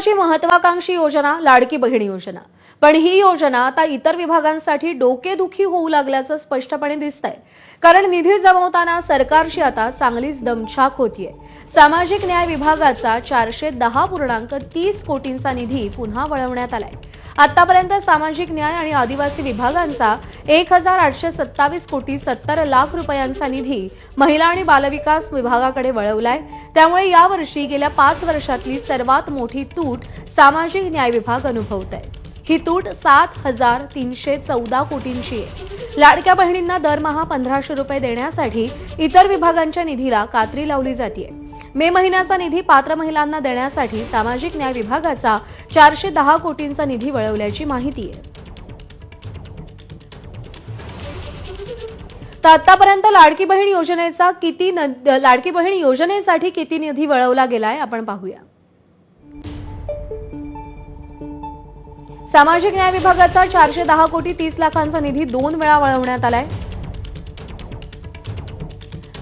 सरकारची महत्वाकांक्षी योजना लाडकी बहीण योजना। पण ही योजना आता इतर विभागांसाठी डोकेदुखी होऊ लागल्याचं स्पष्टपणे दिसतंय। कारण निधी जमवताना सरकारची आता चांगलीच दमछाक होतीये। सामाजिक न्याय विभागाचा 410.30 कोटींचा निधी पुन्हा वळवण्यात आलाय। आतापर्यंत सामाजिक न्याय आणि आदिवासी विभागांचा 1827 कोटी 70 लाख रुपयांचा निधी महिला आणि बालविकास विभागाकडे वळवलाय। त्यामुळे यावर्षी गेल्या 5 वर्षातली सर्वात मोठी तूट सामाजिक न्याय विभाग अनुभवतोय। ही तूट 7314 कोटींची आहे। लाडक्या बहिणींना दरमहा 1500 रुपये देण्यासाठी इतर विभागांच्या निधीला कात्री लावली जाते। मे महिन्याचा निधी पात्र महिलांना देण्यासाठी सामाजिक न्याय विभागाचा 410 कोटींचा निधी वळवल्याची माहिती आहे। तर आतापर्यंत लाडकी बहीण योजनेसाठी किती निधी वळवला गेलाय आपण पाहूया। सामाजिक न्याय विभागाचा 410 कोटी 30 लाखांचा निधी 2 वेळा वळवण्यात आलाय।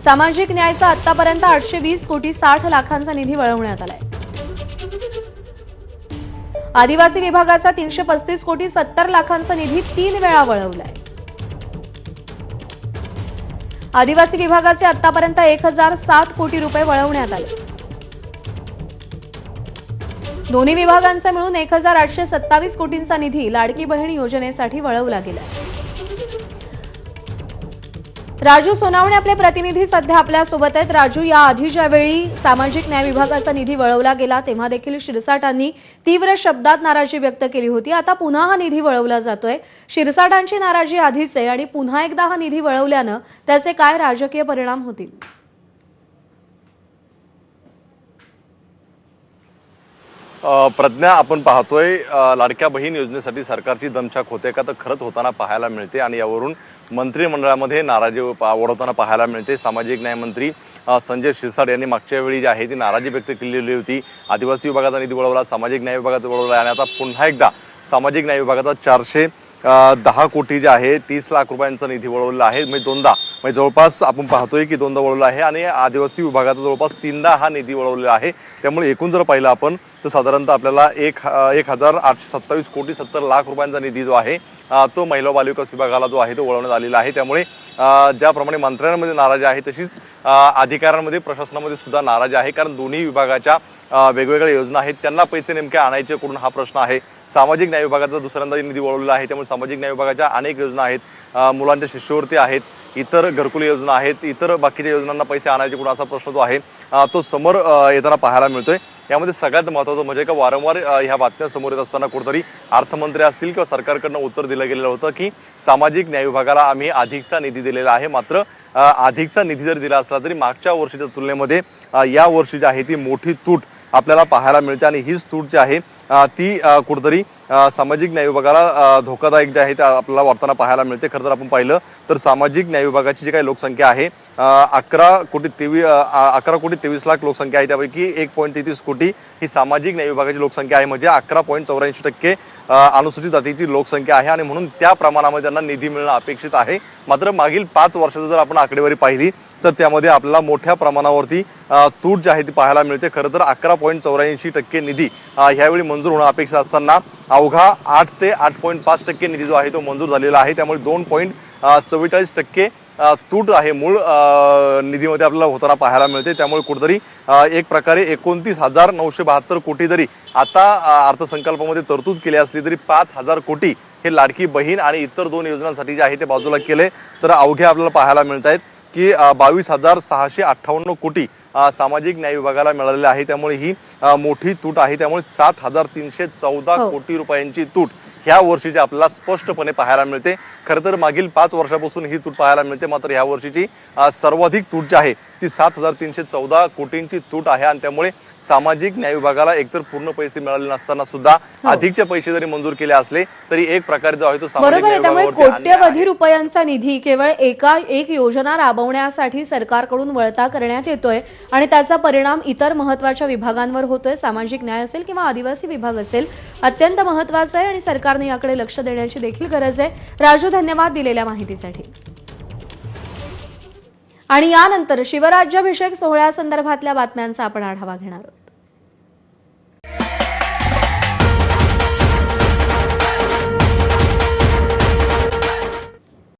सामाजिक न्यायचा आतापर्यंत 820 कोटी 60 लाखांचा निधी वळवण्यात आलाय। आदिवासी विभागाचा 335 कोटी 70 लाखांचा निधी 3 वेळा वळवलाय। आदिवासी विभागाचे आतापर्यंत 1007 कोटी रुपये वळवण्यात आले। दोन्ही विभागांचा मिळून 1827 कोटींचा निधी लाडकी बहीण योजनेसाठी वळवला गेला। राजू सोनावणे आपले प्रतिनिधी सध्या आपल्या सोबत आहेत। राजू, या आधी ज्यावेळी सामाजिक न्याय विभागाचा निधी वळवला गेला तेव्हा देखील शिरसाटांनी तीव्र शब्दात नाराजी व्यक्त केली होती। आता पुन्हा हा निधी वळवला जातोय। शिरसाटांची नाराजी आधीच आहे आणि पुन्हा एकदा हा निधी वळवल्यानं त्याचे काय राजकीय परिणाम होतील? प्रज्ञा, आपण पाहतोय लाडक्या बहीण योजनेसाठी सरकारची दमछाक होते का तर खरंच होताना पाहायला मिळते आणि यावरून मंत्रिमंडळामध्ये नाराजी ओढवताना पाहायला मिळते। सामाजिक न्याय मंत्री संजय शिरसाट यांनी मागच्या वेळी जी आहे ती नाराजी व्यक्त केलेली होती। आदिवासी विभागाचा निधी वळवला, सामाजिक न्याय विभागाचा वळवला आणि आता पुन्हा एकदा सामाजिक न्याय विभागाचा 410 कोटी जे आहे 30 लाख रुपयांचा निधी वळवला आहे। म्हणजे दोनदा, म्हणजे जवळपास आपण पाहतोय की दोनदा वळवला आहे आणि आदिवासी विभागाचा जवळपास 3दा हा निधी वळवलेला आहे। त्यामुळे एकूण जर पाहिलं आपण तर साधारणतः आपल्याला 1827 कोटी 70 लाख रुपयांचा निधी जो आहे तो महिला बालविकास विभागाला जो आहे तो वळवण्यात आलेला आहे। त्यामुळे ज्याप्रमाणे मंत्र्यांमध्ये नाराजी आहे तशीच अधिकाऱ्यांमध्ये, प्रशासनामध्ये सुद्धा नाराजी आहे। कारण दोन्ही विभागाच्या वेगवेगळ्या योजना आहेत, त्यांना पैसे नेमके आणायचे कुठून हा प्रश्न आहे। सामाजिक न्याय विभागाचा दुसऱ्यांदा निधी वळवलेला आहे, त्यामुळे सामाजिक न्याय विभागाच्या अनेक योजना आहेत, मुलांच्या शिष्यवृत्ती आहेत, इतर घरकुल योजना आहेत, इतर बाकीच्या योजनांना पैसे आणायचे कुठून असा प्रश्न जो आहे तो समोर येताना पाहायला मिळतोय। यामध्ये सगळ्यात महत्त्वाचं म्हणजे का वारंवार ह्या बातम्या समोर येत असताना कुठेतरी अर्थमंत्री असतील किंवा सरकारकडनं उत्तर दिलं गेलेलं होतं की सामाजिक न्याय विभागाला आम्ही अधिकचा निधी दिलेला आहे। मात्र अधिकचा निधी जर दिला असला तरी मागच्या वर्षीच्या तुलनेमध्ये या वर्षी जी आहे ती मोठी तूट आपल्याला पाहायला मिळते आणि हीच तूट जी आहे ती कुठेतरी सामाजिक न्याय विभागाला धोकादायक जे आहे ते आपल्याला वाटताना पाहायला मिळते। खरं तर आपण पाहिलं तर सामाजिक न्याय विभागाची जी काही लोकसंख्या आहे 11 कोटी 23 लाख लोकसंख्या आहे, त्यापैकी 1.33 कोटी ही सामाजिक न्याय विभागाची लोकसंख्या आहे, म्हणजे 11.84% अनुसूचित जातीची लोकसंख्या आहे आणि म्हणून त्या प्रमाणामध्ये त्यांना निधी मिळणं अपेक्षित आहे। मात्र मागील 5 वर्षाचं जर आपण आकडेवारी पाहिली तर त्यामध्ये आपल्याला मोठ्या प्रमाणावरती तूट जी आहे ती पाहायला मिळते। खरं तर 11.84% निधी ह्यावेळी मंजूर होणं अपेक्षित असताना अवघा 8 ते 8.5% निधी जो आहे तो मंजूर झालेला आहे। त्यामुळे 2.44% तूट आहे मूळ निधीमध्ये आपल्याला होताना पाहायला मिळते। त्यामुळे कुठेतरी एक प्रकारे 29,972 कोटी जरी आता अर्थसंकल्पामध्ये तरतूद केली असली तरी 5,000 कोटी हे लाडकी बहीण आणि इतर 2 योजनांसाठी जे आहे ते बाजूला केले तर अवघे आपल्याला पाहायला मिळत आहेत की 22,658 कोटी सामाजिक न्याय विभागाला मिळालेले आहे। त्यामुळे ही मोठी तूट आहे। त्यामुळे 7,314 कोटी रुपयांची तूट ह्या वर्षीची आपल्याला स्पष्टपणे पाहायला मिळते। खरं तर मागील 5 वर्षापासून ही तूट पाहायला मिळते, मात्र ह्या वर्षीची सर्वाधिक तूट जी आहे ती 7,314 कोटींची तूट आहे आणि त्यामुळे सामाजिक न्याय विभागाला एकतर पूर्ण पैसे मिळाले नसताना सुद्धा अधिकचे पैसे जरी मंजूर केले असले तरी एक प्रकारे जो आहे तो सामाजिक न्याय विभागावरती कोट्यवधी रुपयांचा निधी केवळ एक योजना राबवण्यासाठी सरकारकडून वळता करण्यात येतोय आणि त्याचा परिणाम इतर महत्त्वाच्या विभागांवर होतोय। सामाजिक न्याय असेल किंवा आदिवासी विभाग असेल, अत्यंत महत्त्वाचं आहे आणि सरकारने याकडे लक्ष देण्याची देखील गरज आहे। राजू, धन्यवाद दिलेल्या माहितीसाठी। आणि यानंतर शिवराज्याभिषेक सोहळ्यासंदर्भातल्या बातम्यांचा आपण आढावा घेणार आहोत।